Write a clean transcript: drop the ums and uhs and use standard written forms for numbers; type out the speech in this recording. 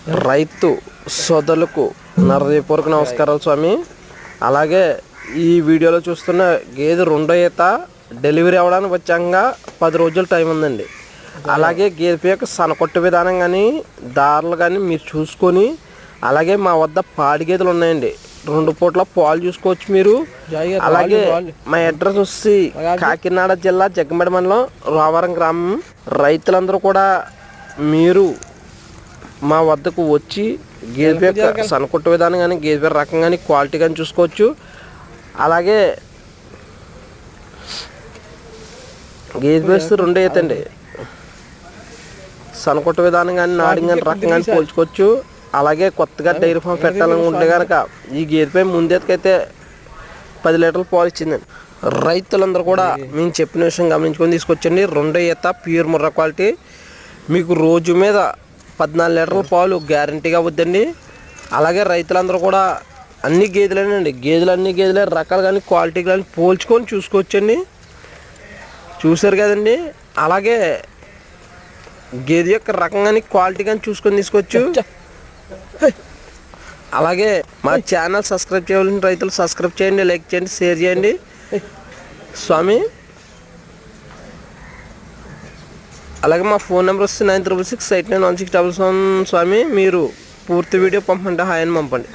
రైతు సోదరులకు నా హృదయపూర్వక నమస్కారాలు స్వామి. అలాగే ఈ వీడియోలో చూస్తున్న గేదె రెండో ఈత డెలివరీ అవ్వడానికి వచ్చాక 10 రోజుల టైం ఉందండి. అలాగే గేదె యొక్క సనకొట్టు విధానం కానీ దారులు కానీ మీరు చూసుకొని, అలాగే మా వద్ద పాడి గేదెలు ఉన్నాయండి, 2 పూట్ల పాలు చూసుకోవచ్చు మీరు. అలాగే మా అడ్రస్ వచ్చి కాకినాడ జిల్లా జగ్గంపేట మండలం రావరం గ్రామం. రైతులందరూ కూడా మీరు మా వద్దకు వచ్చి గేదె యొక్క సనకొట్టు విధానం కానీ గేదె రకం కానీ క్వాలిటీ కానీ చూసుకోవచ్చు. అలాగే గేదె వేస్తే రెండో ఈత అండి, సనకొట్టు విధానం కానీ నాడి కానీ రకం కానీ పోల్చుకోవచ్చు. అలాగే కొత్తగా డైరీ ఫామ్ పెట్టాలనుకుంటే కనుక ఈ గేదెపై ముందెత్తకైతే 10 లీటర్ల పాలు ఇచ్చిందండి. రైతులందరూ కూడా మేము చెప్పిన విషయం గమనించుకొని తీసుకొచ్చండి. రెండో ఈత ప్యూర్ ముర్రా క్వాలిటీ, మీకు రోజు మీద 14 లీటర్ల పాలు గ్యారంటీగా వద్దండి. అలాగే రైతులందరూ కూడా అన్ని గేదెలేనండి, అన్ని గేదెలే రకాలు కానీ క్వాలిటీ కానీ పోల్చుకొని చూసుకోవచ్చండి. చూసారు కదండి. అలాగే గేదె యొక్క రకం కానీ క్వాలిటీ కానీ చూసుకొని తీసుకోవచ్చు. అలాగే మా ఛానల్ సబ్స్క్రైబ్ చేయాలని రైతులు సబ్స్క్రైబ్ చేయండి, లైక్ చేయండి, షేర్ చేయండి స్వామి. అలాగే మా ఫోన్ నెంబర్ వస్తే 93689167 స్వామి. మీరు పూర్తి వీడియో పంపండి, హాయ్ అని పంపండి.